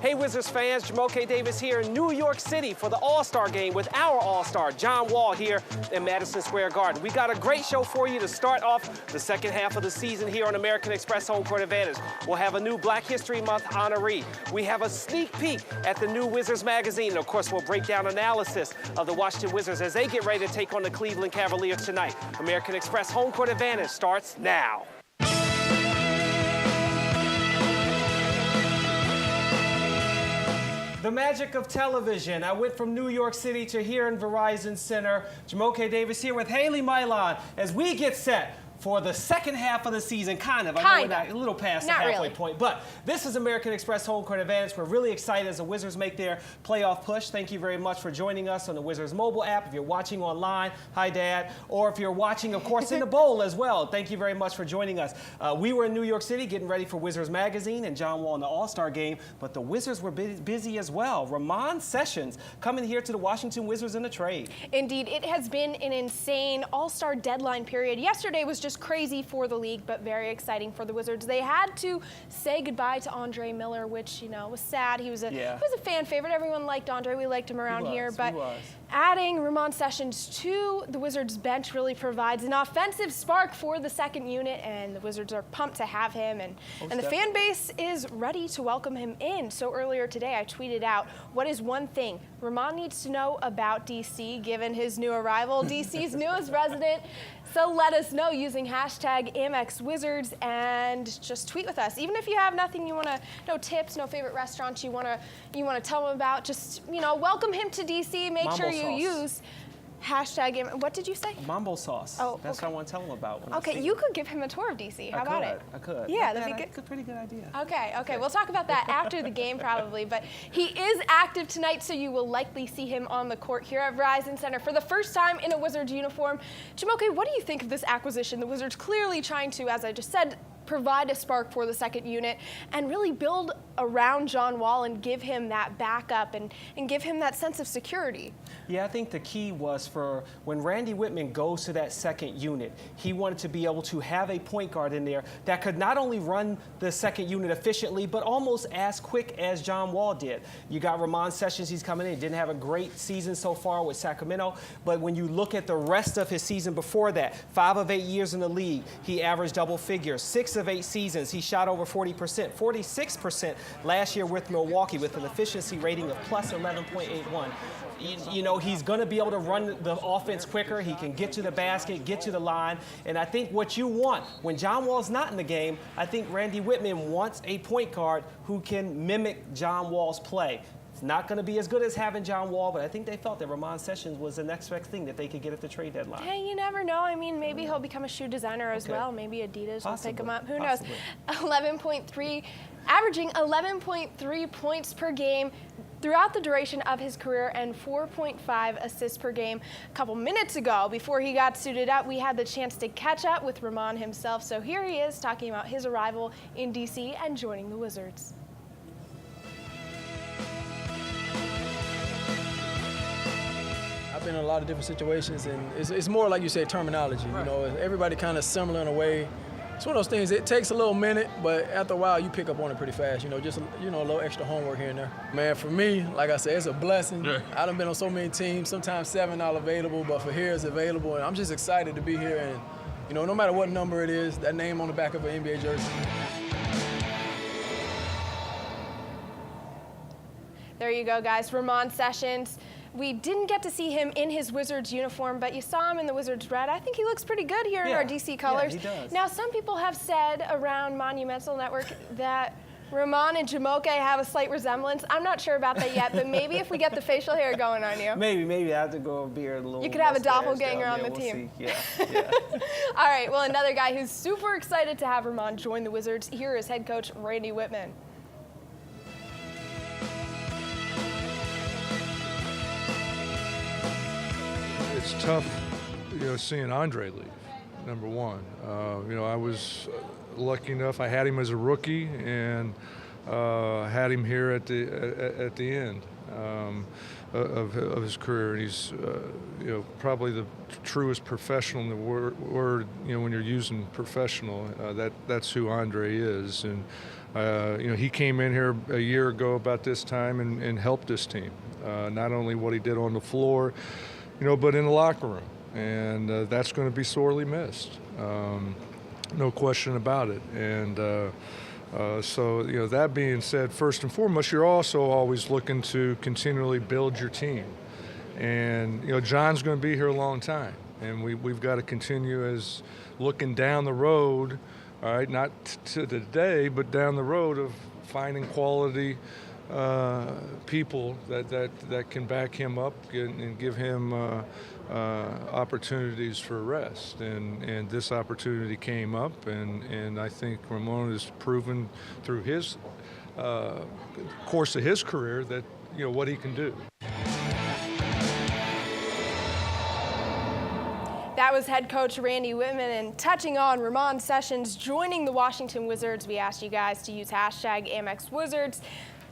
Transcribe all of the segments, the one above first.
Hey Wizards fans, Jamoke Davis here in New York City for the All-Star game with our All-Star, John Wall, here in Madison Square Garden. We got a great show for you to start off the second half of the season here on American Express Home Court Advantage. We'll have a new Black History Month honoree. We have a sneak peek at the new Wizards magazine. And of course, we'll break down analysis of the Washington Wizards as they get ready to take on the Cleveland Cavaliers tonight. American Express Home Court Advantage starts now. The magic of television. I went from New York City to here in Verizon Center. Jamoke Davis here with Haley Milan as we get set for the second half of the season, I know we're not a little past the halfway point, but this is American Express Home Court Advantage. We're really excited as the Wizards make their playoff push. Thank you very much for joining us on the Wizards mobile app. If you're watching online, hi Dad, or if you're watching, of course, in the bowl as well, thank you very much for joining us. We were in New York City getting ready for Wizards Magazine and John Wall in the All-Star game, but the Wizards were busy as well. Ramon Sessions coming here to the Washington Wizards in a trade. Indeed, it has been an insane All-Star deadline period. Yesterday was just crazy for the league, but very exciting for the Wizards. They had to say goodbye to Andre Miller, which, you know, was sad. He was a fan favorite. Everyone liked Andre. We liked him around here, but adding Ramon Sessions to the Wizards bench really provides an offensive spark for the second unit, and the Wizards are pumped to have him, and the fan base is ready to welcome him in. So earlier today, I tweeted out, what is one thing Ramon needs to know about DC, given his new arrival, DC's newest resident? So let us know using hashtag AMEX Wizards and just tweet with us. Even if you have nothing you want to, no tips, no favorite restaurants you want to tell him about, just, you know, welcome him to DC. Make sure you use hashtag, what did you say? Mambo sauce. Oh, that's what I want to tell him about. Okay, you could give him a tour of DC. How about it? I could. Yeah, that'd be good. That's a pretty good idea. Okay. We'll talk about that after the game probably, but he is active tonight, so you will likely see him on the court here at Verizon Center for the first time in a Wizards uniform. Jamoke, what do you think of this acquisition? The Wizards clearly trying to, as I just said, provide a spark for the second unit and really build around John Wall and give him that backup and give him that sense of security. Yeah, I think the key was for when Randy Whitman goes to that second unit, he wanted to be able to have a point guard in there that could not only run the second unit efficiently, but almost as quick as John Wall did. You got Ramon Sessions, he's coming in. He didn't have a great season so far with Sacramento, but when you look at the rest of his season before that, 5 of 8 years in the league, he averaged double figures. 6 of 8 seasons, he shot over 40%, 46% last year with Milwaukee with an efficiency rating of plus 11.81. You know, he's going to be able to run the offense quicker. He can get to the basket, get to the line. And I think what you want, when John Wall's not in the game, I think Randy Whitman wants a point guard who can mimic John Wall's play. It's not going to be as good as having John Wall, but I think they felt that Ramon Sessions was the next best thing that they could get at the trade deadline. Hey, you never know. I mean, maybe he'll become a shoe designer as well. Maybe Adidas will pick him up. Who knows? 11.3, averaging 11.3 points per game throughout the duration of his career and 4.5 assists per game. A couple minutes ago, before he got suited up, we had the chance to catch up with Ramon himself. So here he is talking about his arrival in DC and joining the Wizards. I've been in a lot of different situations, and it's more like you said, terminology. You know, everybody kind of similar in a way. It's one of those things. It takes a little minute, but after a while, you pick up on it pretty fast. You know, just a little extra homework here and there. Man, for me, like I said, it's a blessing. I done been on so many teams. Sometimes 7 not available, but for here it's available, and I'm just excited to be here. And you know, no matter what number it is, that name on the back of an NBA jersey. There you go, guys. Ramon Sessions. We didn't get to see him in his Wizards uniform, but you saw him in the Wizards red. I think he looks pretty good here in our DC colors. Yeah, he does. Now, some people have said around Monumental Network that Ramon and Jamoke have a slight resemblance. I'm not sure about that yet, but maybe if we get the facial hair going on you. Maybe I have to go beard a little. You could have a doppelganger on the team. See. Yeah. All right, well, another guy who's super excited to have Ramon join the Wizards, here is head coach Randy Whitman. It's tough, seeing Andre leave, number one. I was lucky enough, I had him as a rookie and had him here at the end. of his career. He's probably the truest professional in the word. When you're using professional, that's who Andre is. And he came in here a year ago about this time and helped this team. Not only what he did on the floor, but in the locker room. And that's going to be sorely missed. No question about it. And so, that being said, first and foremost, you're also always looking to continually build your team. And, John's going to be here a long time. And we've got to continue as looking down the road, all right, not to today, but down the road of finding quality people that can back him up and give him opportunities for rest, and this opportunity came up, and I think Ramon has proven through his course of his career that what he can do. That was head coach Randy Whitman, and touching on Ramon Sessions joining the Washington Wizards, we asked you guys to use hashtag AMEX Wizards.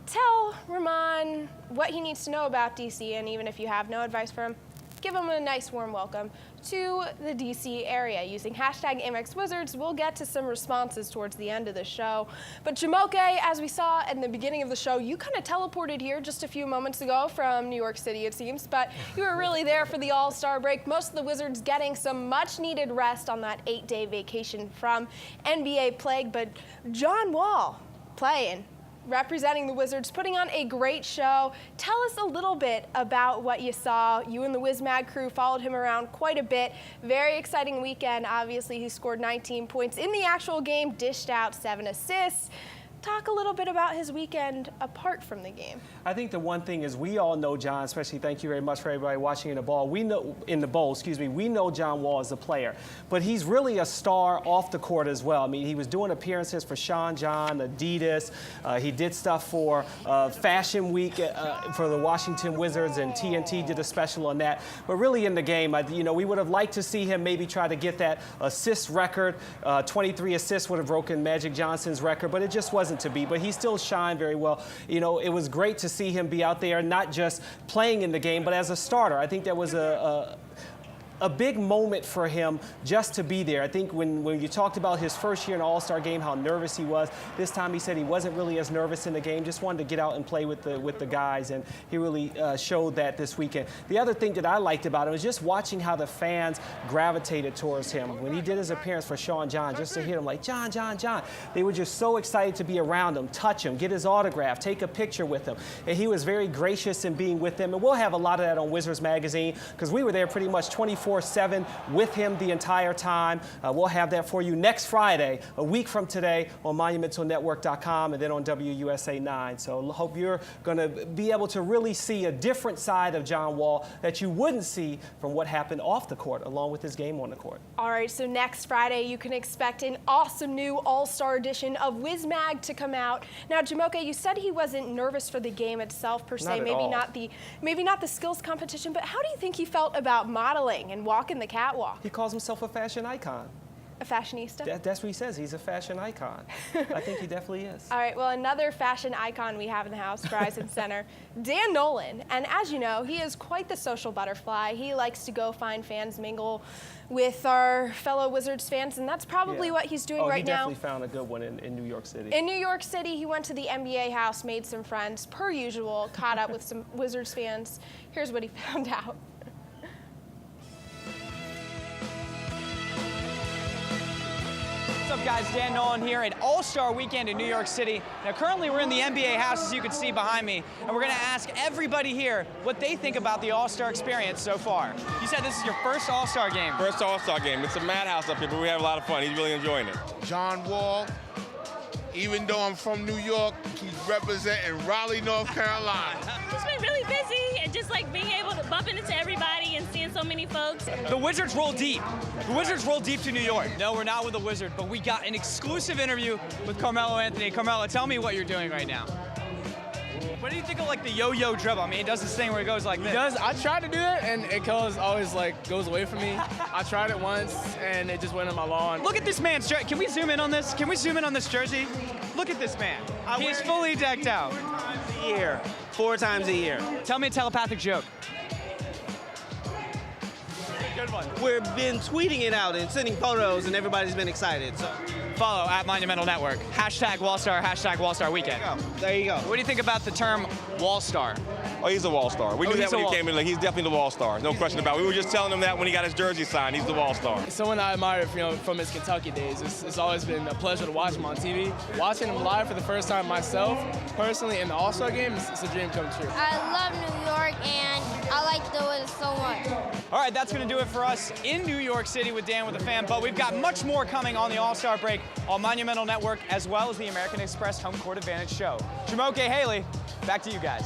Tell Ramon what he needs to know about DC, and even if you have no advice for him, give him a nice warm welcome to the DC area. Using hashtag AMEX Wizards, we'll get to some responses towards the end of the show. But Jamoke, as we saw in the beginning of the show, you kind of teleported here just a few moments ago from New York City, it seems, but you were really there for the All-Star break. Most of the Wizards getting some much-needed rest on that 8-day vacation from NBA play, but John Wall playing, representing the Wizards, putting on a great show. Tell us a little bit about what you saw. You and the WizMag crew followed him around quite a bit. Very exciting weekend. Obviously, he scored 19 points in the actual game, dished out 7 assists. Talk a little bit about his weekend apart from the game. I think the one thing is we all know John, especially thank you very much for everybody watching in the bowl. We know John Wall as a player, but he's really a star off the court as well. I mean, he was doing appearances for Sean John, Adidas. He did stuff for Fashion Week for the Washington Wizards, and TNT did a special on that. But really in the game, we would have liked to see him maybe try to get that assist record. 23 assists would have broken Magic Johnson's record, but it just wasn't to be, but he still shined very well. It was great to see him be out there, not just playing in the game, but as a starter. I think that was a big moment for him just to be there. I think when you talked about his first year in the All-Star game, how nervous he was, this time he said he wasn't really as nervous in the game, just wanted to get out and play with the guys, and he really showed that this weekend. The other thing that I liked about him was just watching how the fans gravitated towards him. When he did his appearance for Sean John, just to hear him like, John, John, John, they were just so excited to be around him, touch him, get his autograph, take a picture with him. And he was very gracious in being with them. And we'll have a lot of that on Wizards Magazine, because we were there pretty much 24/7 with him the entire time. We'll have that for you next Friday, a week from today, on monumentalnetwork.com and then on WUSA 9. So hope you're going to be able to really see a different side of John Wall that you wouldn't see from what happened off the court, along with his game on the court. All right, so next Friday you can expect an awesome new All-Star edition of WizMag to come out. Now, Jamoke, you said he wasn't nervous for the game itself per se, maybe not the skills competition, but how do you think he felt about modeling and walking the catwalk? He calls himself a fashion icon. A fashionista? That's what he says. He's a fashion icon. I think he definitely is. All right, well, another fashion icon we have in the house, Verizon Center, Dan Nolan. And as you know, he is quite the social butterfly. He likes to go find fans, mingle with our fellow Wizards fans, and that's probably what he's doing right now. He definitely found a good one in New York City. In New York City, he went to the NBA house, made some friends, per usual, caught up with some Wizards fans. Here's what he found out. What's up, guys? Dan Nolan here at All-Star Weekend in New York City. Now, currently we're in the NBA house, as you can see behind me, and we're going to ask everybody here what they think about the All-Star experience so far. You said this is your first All-Star game. First All-Star game. It's a madhouse up here, but we have a lot of fun. He's really enjoying it. John Wall, even though I'm from New York, he's representing Raleigh, North Carolina. It's been really busy, and just like being able to bump into everybody and seeing so many folks. The Wizards roll deep. The Wizards roll deep to New York. No, we're not with the Wizard, but we got an exclusive interview with Carmelo Anthony. Carmelo, tell me what you're doing right now. What do you think of like the yo-yo dribble? I mean, he does this thing where it goes like this. He does. I tried to do it, and it always goes away from me. I tried it once, and it just went on my lawn. Look at this man's jersey. Can we zoom in on this? Can we zoom in on this jersey? Look at this man. He's fully decked out. a year, 4 times a year. Tell me a telepathic joke. Good one. We've been tweeting it out and sending photos, and everybody's been excited. So Follow at Monumental Network. Hashtag Wall-Star, hashtag Wall-Star Weekend. there you go. What do you think about the term Wall-Star? Oh, he's a wall star. We knew he's that when a he came in. Like, he's definitely the wall star. No question about it. We were just telling him that when he got his jersey signed. He's the wall star. Someone I admire, from his Kentucky days. It's always been a pleasure to watch him on TV. Watching him live for the first time myself, personally, in the All-Star game, it's a dream come true. I love New York, and I like the weather so much. All right, that's going to do it for us in New York City with Dan with a Fan, but we've got much more coming on the All-Star break on Monumental Network, as well as the American Express Home Court Advantage show. Jamoke, Haley, back to you guys.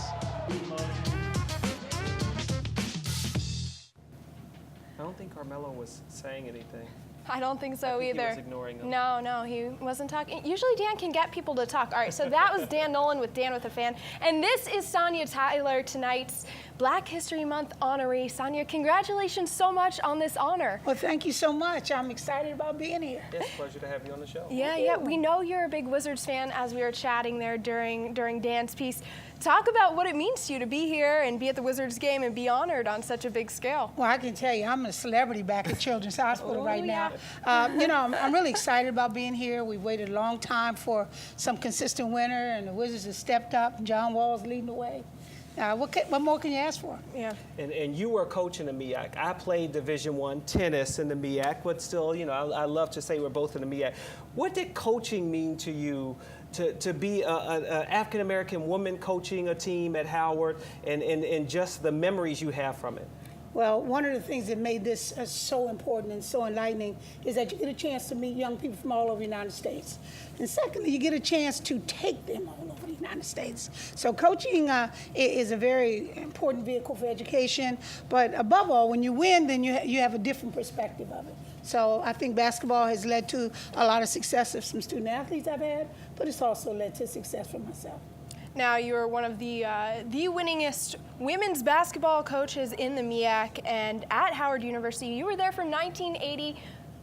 I don't think Carmelo was saying anything. I don't think so I think either. he was ignoring them. No, he wasn't talking. Usually Dan can get people to talk. All right, so that was Dan Nolan with Dan with a Fan. And this is Sonia Tyler, tonight's Black History Month honoree. Sonia, congratulations so much on this honor. Well, thank you so much. I'm excited about being here. It's a pleasure to have you on the show. Yeah. We know you're a big Wizards fan, as we were chatting there during Dan's piece. Talk about what it means to you to be here and be at the Wizards game and be honored on such a big scale. Well, I can tell you, I'm a celebrity back at Children's Hospital right now. I'm really excited about being here. We've waited a long time for some consistent winner, and the Wizards have stepped up. John Wall's leading the way. What more can you ask for? Yeah. And you were coaching the MEAC. I played Division I tennis in the MEAC, but still, I love to say we're both in the MEAC. What did coaching mean to you? To be an African-American woman coaching a team at Howard and just the memories you have from it? Well, one of the things that made this so important and so enlightening is that you get a chance to meet young people from all over the United States. And secondly, you get a chance to take them all over the United States. So coaching is a very important vehicle for education. But above all, when you win, then you have a different perspective of it. So I think basketball has led to a lot of success of some student athletes I've had, but it's also led to success for myself. Now, you're one of the winningest women's basketball coaches in the MEAC, and at Howard University, you were there from 1980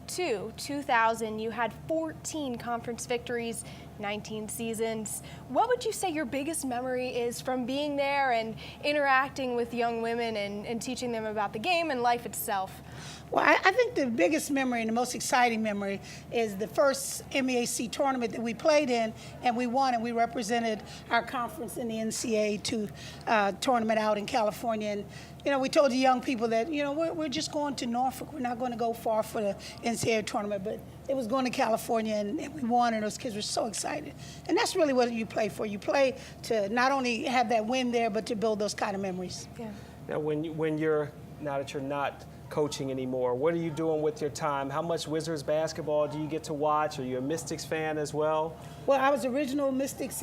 to 2000. You had 14 conference victories, 19 seasons. What would you say your biggest memory is from being there and interacting with young women and teaching them about the game and life itself? Well, I think the biggest memory and the most exciting memory is the first MEAC tournament that we played in, and we won, and we represented our conference in the NCAA tournament out in California. And, we told the young people that, we're just going to Norfolk. We're not going to go far for the NCAA tournament, but it was going to California, and we won, and those kids were so excited. And that's really what you play for. You play to not only have that win there, but to build those kind of memories. Yeah. Now, now that you're not coaching anymore, what are you doing with your time? How much Wizards basketball do you get to watch? Are you a Mystics fan as well? Well, I was original Mystics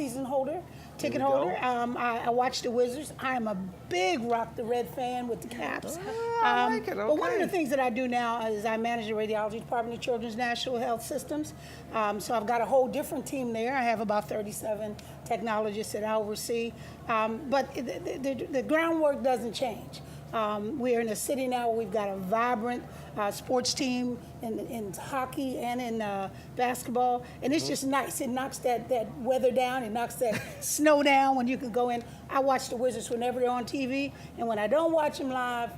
ticket holder. I watched the Wizards. I am a big Rock the Red fan with the Caps. I like it. Okay. But one of the things that I do now is I manage the radiology department of Children's National Health Systems. So I've got a whole different team there. I have about 37 technologists that I oversee. But the groundwork doesn't change. We're in a city now where we've got a vibrant sports team in hockey and in basketball, and it's just nice. It knocks that weather down. It knocks that snow down when you can go in. I watch the Wizards whenever they're on TV, and when I don't watch them live,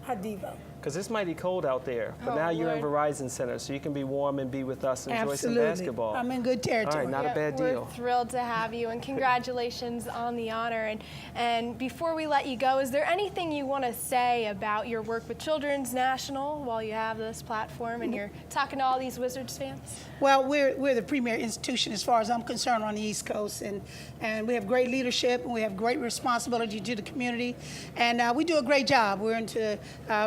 I devo. Because it's mighty cold out there, but now you're in Verizon Center, so you can be warm and be with us and enjoy some basketball. I'm in good territory. All right, not a bad deal. We're thrilled to have you, and congratulations on the honor. And before we let you go, is there anything you want to say about your work with Children's National while you have this platform and you're talking to all these Wizards fans? Well, we're the premier institution as far as I'm concerned on the East Coast, and we have great leadership, and we have great responsibility to the community, and we do a great job. We're into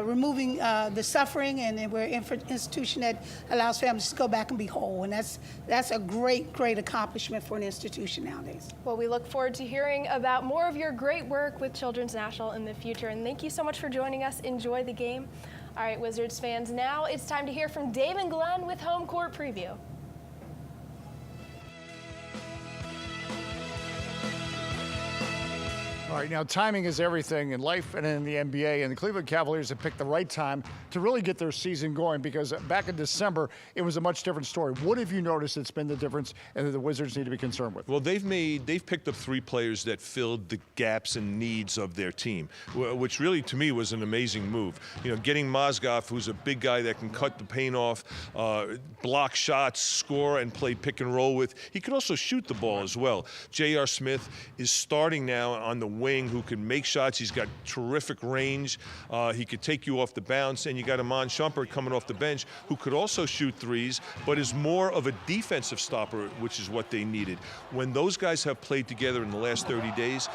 removing the suffering, and we're an institution that allows families to go back and be whole, and that's a great accomplishment for an institution nowadays. Well, we look forward to hearing about more of your great work with Children's National in the future, and thank you so much for joining us. Enjoy the game. All right, Wizards fans, now it's time to hear from Dave and Glenn with Home Court Preview. All right, now timing is everything in life and in the NBA, and the Cleveland Cavaliers have picked the right time to really get their season going, because back in December, it was a much different story. What have you noticed that's been the difference and that the Wizards need to be concerned with? Well, they've picked up 3 players that filled the gaps and needs of their team, which really, to me, was an amazing move. You know, getting Mozgov, who's a big guy that can cut the paint off, block shots, score, and play pick and roll with. He could also shoot the ball as well. J.R. Smith is starting now on the wing, who can make shots. He's got terrific range. He could take you off the bounce. And you got Iman Shumpert coming off the bench, who could also shoot threes, but is more of a defensive stopper, which is what they needed. When those guys have played together in the last 30 days,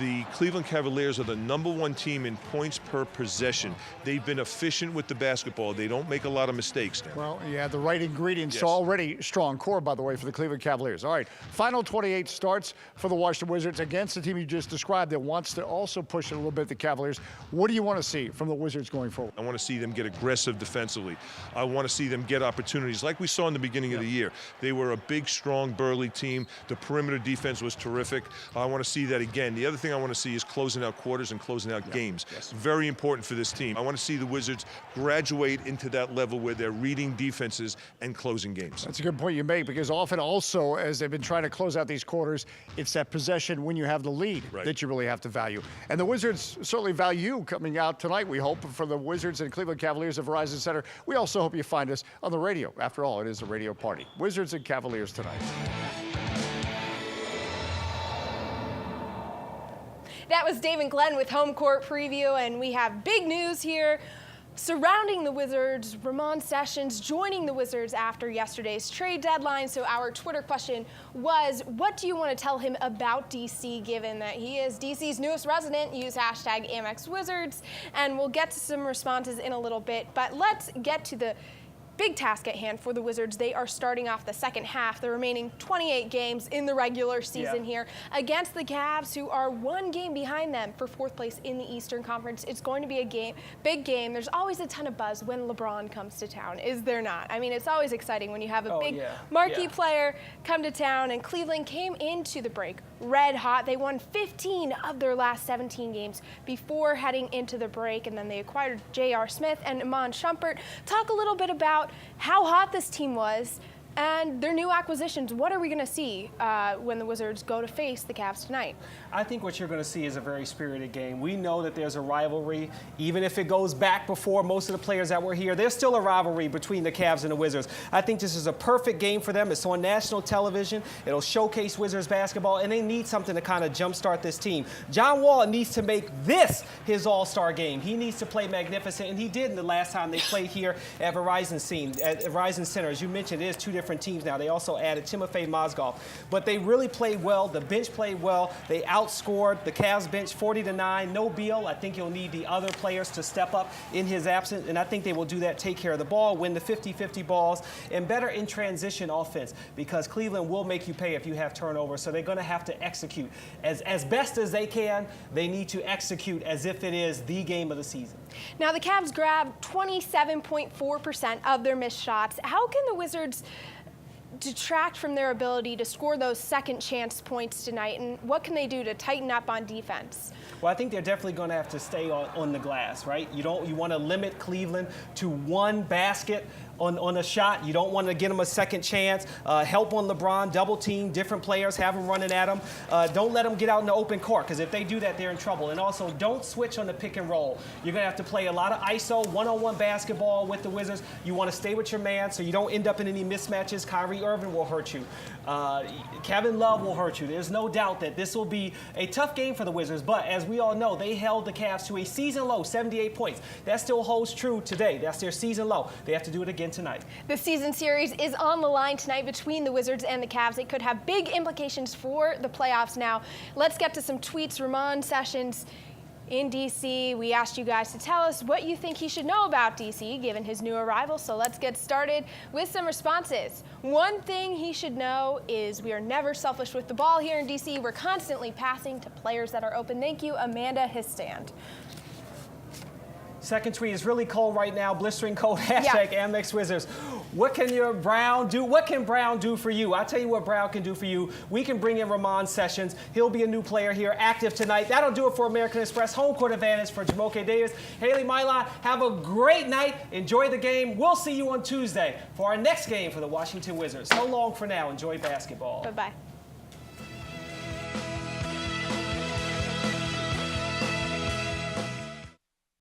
the Cleveland Cavaliers are the #1 team in points per possession. They've been efficient with the basketball. They don't make a lot of mistakes now. Well, you have the right ingredients. Yes. So already strong core, by the way, for the Cleveland Cavaliers. All right, final 28 starts for the Washington Wizards against the team you just described that wants to also push it a little bit, the Cavaliers. What do you want to see from the Wizards going forward? I want to see them get aggressive defensively. I want to see them get opportunities like we saw in the beginning of the year. They were a big, strong, burly team. The perimeter defense was terrific. I want to see that again. The other thing I want to see is closing out quarters and closing out games. Yes. Very important for this team. I want to see the Wizards graduate into that level where they're reading defenses and closing games. That's a good point you make, because often also, as they've been trying to close out these quarters, it's that possession when you have the lead that you really have to value. And the Wizards certainly value coming out tonight, we hope, for the Wizards and Cleveland Cavaliers at Verizon Center. We also hope you find us on the radio. After all, it is a radio party. Wizards and Cavaliers tonight. That was Dave and Glenn with Home Court Preview, and we have big news here surrounding the Wizards. Ramon Sessions joining the Wizards after yesterday's trade deadline. So our Twitter question was, what do you want to tell him about DC, given that he is DC's newest resident? Use hashtag AMEX Wizards, and we'll get to some responses in a little bit. But let's get to the big task at hand for the Wizards. They are starting off the second half, the remaining 28 games in the regular season here, against the Cavs, who are 1 game behind them for 4th place in the Eastern Conference. It's going to be a big game. There's always a ton of buzz when LeBron comes to town, is there not? I mean, it's always exciting when you have a big marquee player come to town, and Cleveland came into the break red hot. They won 15 of their last 17 games before heading into the break, and then they acquired J.R. Smith and Iman Shumpert. Talk a little bit about how hot this team was and their new acquisitions. What are we going to see when the Wizards go to face the Cavs tonight? I think what you're going to see is a very spirited game. We know that there's a rivalry, even if it goes back before most of the players that were here. There's still a rivalry between the Cavs and the Wizards. I think this is a perfect game for them. It's on national television. It'll showcase Wizards basketball, and they need something to kind of jumpstart this team. John Wall needs to make this his all-star game. He needs to play magnificent, and he did in the last time they played here at Verizon Center. As you mentioned, it is 2 different teams now. They also added Timofey Mozgov. But they really played well. The bench played well. They outscored the Cavs bench 40-9. No Beal. I think you'll need the other players to step up in his absence, and I think they will do that, take care of the ball, win the 50-50 balls, and better in transition offense, because Cleveland will make you pay if you have turnovers, so they're going to have to execute. As best as they can, they need to execute as if it is the game of the season. Now, the Cavs grabbed 27.4% of their missed shots. How can the Wizards detract from their ability to score those second chance points tonight, and what can they do to tighten up on defense? Well, I think they're definitely going to have to stay on the glass, right? You want to limit Cleveland to 1 basket on a shot. You don't want to get them a second chance. Help on LeBron, double team, different players, have them running at them. Don't let them get out in the open court, because if they do that, they're in trouble. And also, don't switch on the pick and roll. You're going to have to play a lot of ISO, one-on-one basketball with the Wizards. You want to stay with your man so you don't end up in any mismatches. Kyrie Irving will hurt you. Kevin Love will hurt you. There's no doubt that this will be a tough game for the Wizards, but as we all know, they held the Cavs to a season low, 78 points. That still holds true today. That's their season low. They have to do it again tonight. The season series is on the line tonight between the Wizards and the Cavs. It could have big implications for the playoffs now. Let's get to some tweets. Ramon Sessions in D.C. We asked you guys to tell us what you think he should know about D.C. given his new arrival. So let's get started with some responses. One thing he should know is we are never selfish with the ball here in D.C. We're constantly passing to players that are open. Thank you, Amanda Histand. Second tweet is really cold right now, blistering cold, hashtag AMEX Wizards. What can your Brown do? What can Brown do for you? I'll tell you what Brown can do for you. We can bring in Ramon Sessions. He'll be a new player here, active tonight. That'll do it for American Express. Home court advantage for Jamoke Davis. Haley Mylon, have a great night. Enjoy the game. We'll see you on Tuesday for our next game for the Washington Wizards. So long for now. Enjoy basketball. Bye-bye.